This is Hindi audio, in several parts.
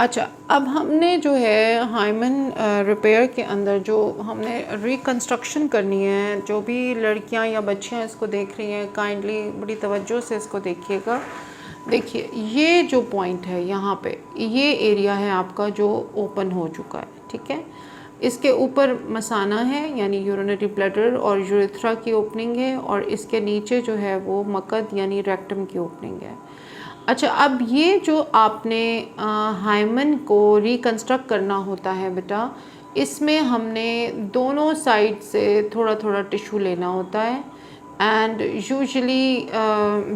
अच्छा, अब हमने जो है हाइमन रिपेयर के अंदर जो हमने रिकंस्ट्रक्शन करनी है, जो भी लड़कियां या बच्चियां इसको देख रही हैं काइंडली बड़ी तवज्जो से इसको देखिएगा। देखिए ये जो पॉइंट है यहाँ पे, ये एरिया है आपका जो ओपन हो चुका है, ठीक है। इसके ऊपर मसाना है यानी यूरिनरी ब्लैडर और यूरेथ्रा की ओपनिंग है, और इसके नीचे जो है वो मकद यानी रेक्टम की ओपनिंग है। अच्छा, अब ये जो आपने हाइमन को रिकंस्ट्रक्ट करना होता है बेटा, इसमें हमने दोनों साइड से थोड़ा थोड़ा टिश्यू लेना होता है। एंड यूजुअली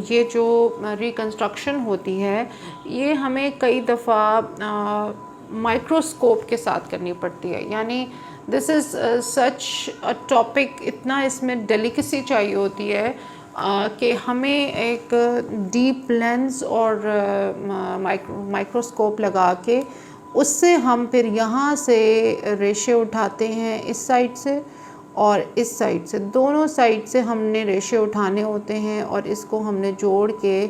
ये जो रिकंस्ट्रक्शन होती है ये हमें कई दफ़ा माइक्रोस्कोप के साथ करनी पड़ती है। यानी this is such a topic, इतना इसमें डेलिकेसी चाहिए होती है कि हमें एक डीप लेंस और माइक्रोस्कोप लगा के उससे हम फिर यहाँ से रेशे उठाते हैं, इस साइड से और इस साइड से, दोनों साइड से हमने रेशे उठाने होते हैं, और इसको हमने जोड़ के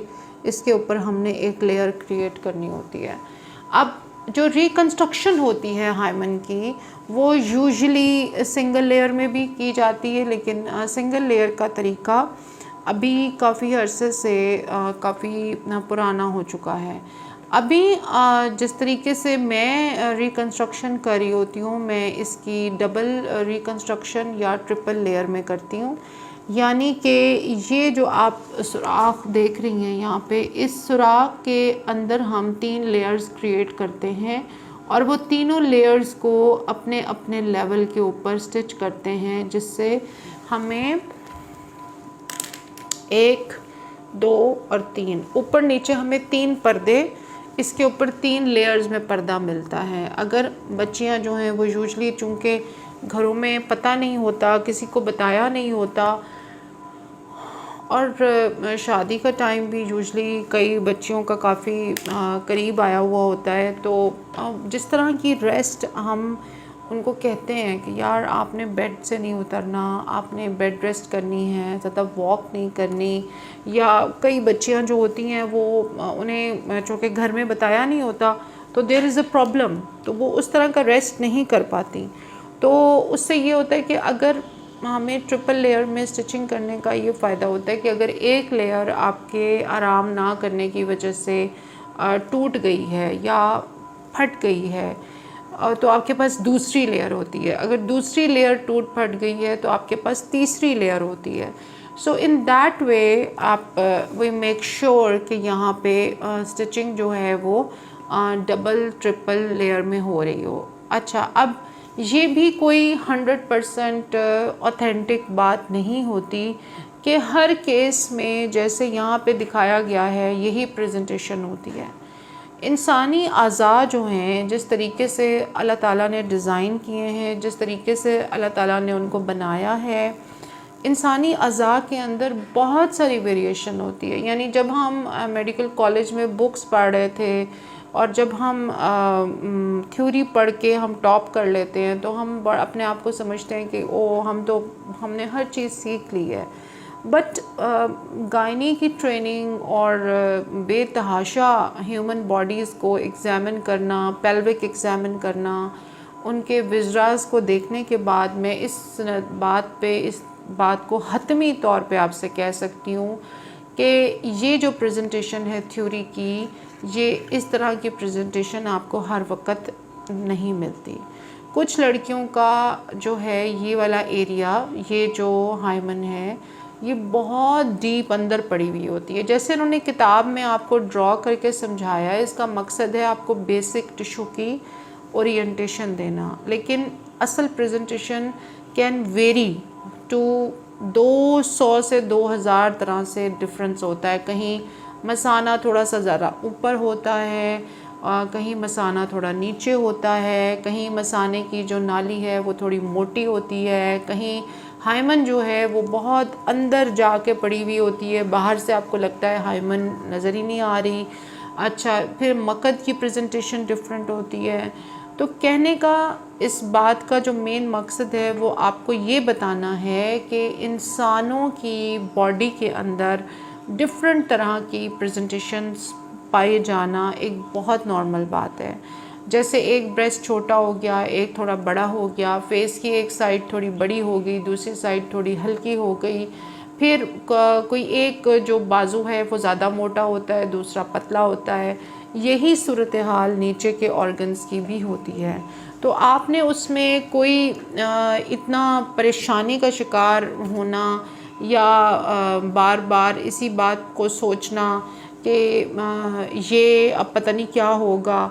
इसके ऊपर हमने एक लेयर क्रिएट करनी होती है। अब जो रिकंस्ट्रक्शन होती है हाइमन की, वो यूजुअली सिंगल लेयर में भी की जाती है, लेकिन सिंगल लेयर का तरीका अभी काफ़ी अरसे से काफ़ी पुराना हो चुका है। अभी जिस तरीके से मैं रिकंस्ट्रक्शन कर रही होती हूँ, मैं इसकी डबल रिकंस्ट्रक्शन या ट्रिपल लेयर में करती हूँ। यानी कि ये जो आप सुराख देख रही हैं यहाँ पे, इस सुराख के अंदर हम 3 लेयर्स क्रिएट करते हैं, और वो तीनों लेयर्स को अपने अपने लेवल के ऊपर स्टिच करते हैं, जिससे हमें 1, 2 और 3 ऊपर नीचे हमें 3 पर्दे, इसके ऊपर 3 लेयर्स में पर्दा मिलता है। अगर बच्चियां जो हैं वो यूजुअली चूँकि घरों में पता नहीं होता, किसी को बताया नहीं होता, और शादी का टाइम भी यूजुअली कई बच्चियों का काफ़ी करीब आया हुआ होता है, तो जिस तरह की रेस्ट हम उनको कहते हैं कि यार आपने बेड से नहीं उतरना, आपने बेड रेस्ट करनी है, ज़्यादा वॉक नहीं करनी, या कई बच्चियां जो होती हैं वो उन्हें चूँकि घर में बताया नहीं होता तो देयर इज़ अ प्रॉब्लम, तो वो उस तरह का रेस्ट नहीं कर पाती। तो उससे ये होता है कि अगर हमें ट्रिपल लेयर में स्टिचिंग करने का ये फ़ायदा होता है कि अगर एक लेयर आपके आराम ना करने की वजह से टूट गई है या फट गई है, तो आपके पास दूसरी लेयर होती है। अगर दूसरी लेयर टूट फट गई है तो आपके पास तीसरी लेयर होती है। सो इन दैट वे आप वी मेक श्योर कि यहाँ पे स्टिचिंग जो है वो डबल ट्रिपल लेयर में हो रही हो। अच्छा, अब ये भी कोई 100% ऑथेंटिक बात नहीं होती कि हर केस में जैसे यहाँ पे दिखाया गया है यही प्रेजेंटेशन होती है। इंसानी अज़ा जो हैं, जिस तरीके से अल्लाह ताला ने डिज़ाइन किए हैं, जिस तरीके से अल्लाह ताला ने उनको बनाया है, इंसानी अज़ा के अंदर बहुत सारी वेरिएशन होती है। यानी जब हम मेडिकल कॉलेज में बुक्स पढ़ रहे थे और जब हम थ्योरी पढ़ के हम टॉप कर लेते हैं तो हम अपने आप को समझते हैं कि ओ हमने हर चीज़ सीख ली है। बट गायनी की ट्रेनिंग और बेतहाशा ह्यूमन बॉडीज़ को एग्ज़ामिन करना, पेल्विक एग्ज़ामिन करना, उनके विज़रास को देखने के बाद मैं इस बात को हतमी तौर पे आपसे कह सकती हूँ कि ये जो प्रेजेंटेशन है थ्योरी की, ये इस तरह की प्रेजेंटेशन आपको हर वक्त नहीं मिलती। कुछ लड़कियों का जो है ये वाला एरिया, ये जो हाइमन है, ये बहुत डीप अंदर पड़ी हुई होती है। जैसे उन्होंने किताब में आपको ड्रॉ करके समझाया है, इसका मकसद है आपको बेसिक टिश्यू की ओरिएंटेशन देना, लेकिन असल प्रेजेंटेशन कैन वेरी टू 200 से 2000 तरह से डिफरेंस होता है। कहीं मसाना थोड़ा सा ज़्यादा ऊपर होता है, कहीं मसाना थोड़ा नीचे होता है, कहीं मसाने की जो नाली है वो थोड़ी मोटी होती है, कहीं हाइमन जो है वो बहुत अंदर जाके पड़ी हुई होती है, बाहर से आपको लगता है हाइमन नज़र ही नहीं आ रही। अच्छा, फिर मकद की प्रेजेंटेशन डिफरेंट होती है। तो कहने का इस बात का जो मेन मकसद है वो आपको ये बताना है कि इंसानों की बॉडी के अंदर डिफरेंट तरह की प्रेजेंटेशंस पाए जाना एक बहुत नॉर्मल बात है। जैसे एक ब्रेस्ट छोटा हो गया, एक थोड़ा बड़ा हो गया, फेस की एक साइड थोड़ी बड़ी हो गई, दूसरी साइड थोड़ी हल्की हो गई, फिर कोई एक जो बाजू है वो ज़्यादा मोटा होता है, दूसरा पतला होता है। यही सूरत हाल नीचे के ऑर्गन्स की भी होती है। तो आपने उसमें कोई इतना परेशानी का शिकार होना या बार बार इसी बात को सोचना कि ये अब पता नहीं क्या होगा।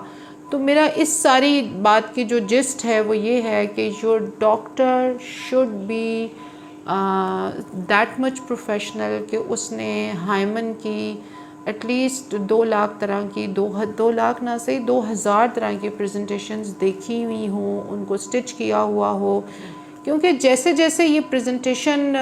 तो मेरा इस सारी बात की जो जिस्ट है वो ये है कि your doctor should be that much professional कि उसने हाइमन की एटलीस्ट 2 लाख तरह की 2 लाख ना सही 2000 तरह की प्रेजेंटेशंस देखी हुई हों, उनको स्टिच किया हुआ हो। क्योंकि जैसे जैसे ये प्रेजेंटेशन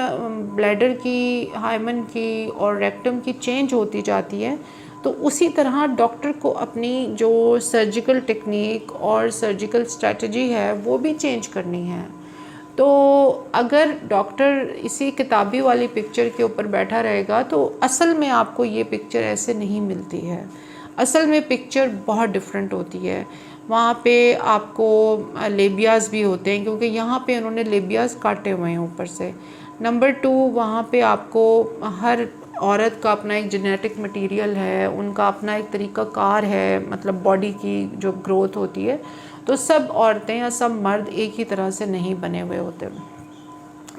ब्लैडर की, हाइमन की और रेक्टम की चेंज होती जाती है, तो उसी तरह डॉक्टर को अपनी जो सर्जिकल टेक्निक और सर्जिकल स्ट्रेटजी है वो भी चेंज करनी है। तो अगर डॉक्टर इसी किताबी वाली पिक्चर के ऊपर बैठा रहेगा तो असल में आपको ये पिक्चर ऐसे नहीं मिलती है। असल में पिक्चर बहुत डिफरेंट होती है। वहाँ पे आपको लेबियास भी होते हैं, क्योंकि यहाँ पे उन्होंने लेबियास काटे हुए हैं ऊपर से। नंबर 2, वहाँ पे आपको हर औरत का अपना एक जेनेटिक मटेरियल है, उनका अपना एक तरीका कार है, मतलब बॉडी की जो ग्रोथ होती है। तो सब औरतें या सब मर्द एक ही तरह से नहीं बने हुए होते।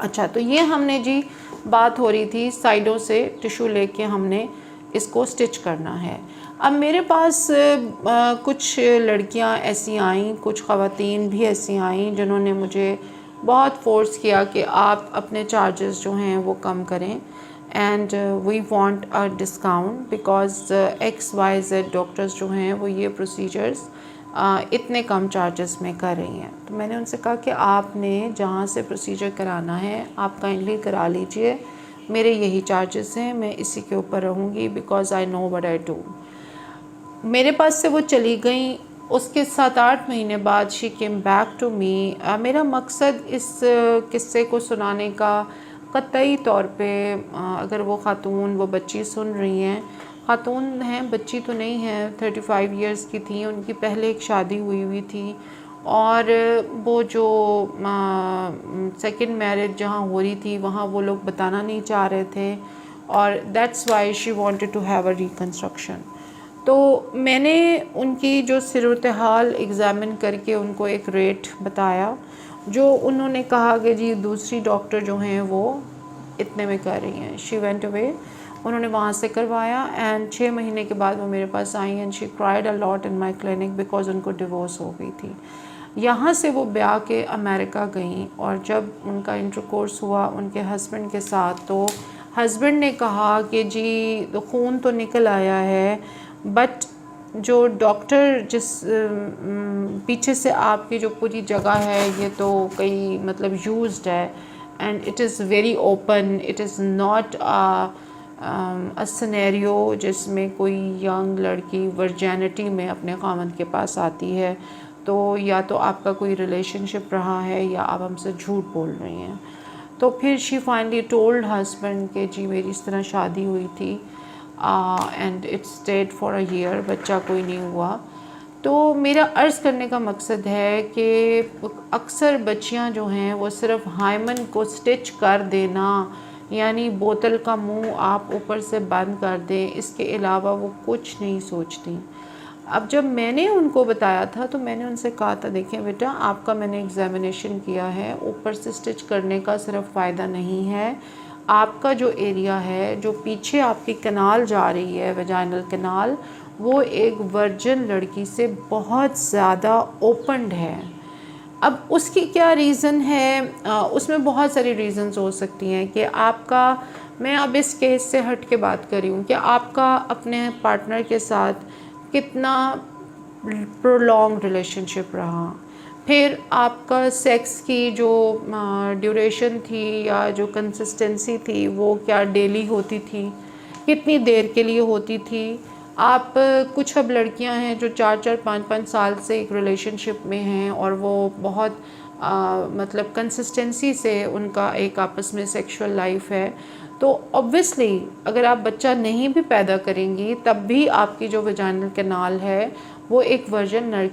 अच्छा, तो ये हमने जी बात हो रही थी साइडों से टिश्यू लेके हमने इसको स्टिच करना है। अब मेरे पास कुछ लड़कियां ऐसी आईं, कुछ ख़वातीन भी ऐसी आईं जिन्होंने मुझे बहुत फ़ोर्स किया कि आप अपने चार्जेस जो हैं वो कम करें and we want a discount because XYZ doctors जो हैं वो ये प्रोसीजर्स इतने कम चार्जेस में कर रही हैं। तो मैंने उनसे कहा कि आपने जहाँ से प्रोसीजर कराना है आप काइंडली करा लीजिए, मेरे यही चार्जेस हैं, मैं इसी के ऊपर रहूँगी because I know what I do. मेरे पास से वो चली गई। उसके 7-8 महीने बाद she came back to me. मेरा मकसद इस किस्से को सुनाने का कतई तौर पे अगर वो ख़ातून, वो बच्ची सुन रही हैं, ख़ातून हैं, बच्ची तो नहीं है, 35 इयर्स की थी, उनकी पहले एक शादी हुई थी और वो जो सेकंड मैरिज जहाँ हो रही थी वहाँ वो लोग बताना नहीं चाह रहे थे और that's why she wanted to have a reconstruction. तो मैंने उनकी जो सूरत हाल एग्ज़ामिन करके उनको एक रेट बताया, जो उन्होंने कहा कि जी दूसरी डॉक्टर जो हैं वो इतने में कर रही हैं। शी वेंट अवे, उन्होंने वहाँ से करवाया एंड 6 महीने के बाद वो मेरे पास आई and she cried a lot in my clinic because उनको डिवोर्स हो गई थी। यहाँ से वो ब्याह के अमेरिका गई और जब उनका इंटरकोर्स हुआ उनके हस्बैंड के साथ, तो हस्बैंड ने कहा कि जी तो खून तो निकल आया है, बट जो डॉक्टर जिस पीछे से आपकी जो पूरी जगह है ये तो कई मतलब यूज्ड है and it is very open, it is not a scenario जिसमें कोई यंग लड़की वर्जिनिटी में अपने खामन के पास आती है। तो या तो आपका कोई रिलेशनशिप रहा है या आप हमसे झूठ बोल रही हैं। तो फिर शी फाइनली टोल्ड हस्बैंड कि जी मेरी इस तरह शादी हुई थी and it stayed for a year, बच्चा कोई नहीं हुआ। तो मेरा अर्ज़ करने का मकसद है कि अक्सर बच्चियां जो हैं वो सिर्फ हाइमन को स्टिच कर देना, यानी बोतल का मुंह आप ऊपर से बंद कर दें, इसके अलावा वो कुछ नहीं सोचती। अब जब मैंने उनको बताया था तो मैंने उनसे कहा था देखिए बेटा, आपका मैंने एग्ज़ामिनेशन किया है, ऊपर से स्टिच करने का सिर्फ फ़ायदा नहीं है, आपका जो एरिया है, जो पीछे आपकी कनाल जा रही है वेजाइनल कनाल, वो एक वर्जिन लड़की से बहुत ज़्यादा ओपनड है। अब उसकी क्या रीज़न है, उसमें बहुत सारी रीज़न्स हो सकती हैं कि आपका, मैं अब इस केस से हट के बात कर रही हूँ कि आपका अपने पार्टनर के साथ कितना प्रोलॉन्ग रिलेशनशिप रहा, फिर आपका सेक्स की जो ड्यूरेशन थी या जो कंसिस्टेंसी थी वो क्या डेली होती थी, कितनी देर के लिए होती थी। आप कुछ अब लड़कियां हैं जो 4-4, 5-5 साल से एक रिलेशनशिप में हैं और वो बहुत मतलब कंसिस्टेंसी से उनका एक आपस में सेक्सुअल लाइफ है। तो ऑब्वियसली अगर आप बच्चा नहीं भी पैदा करेंगी तब भी आपकी जो वजाइनल कैनाल है वो एक वर्जन नर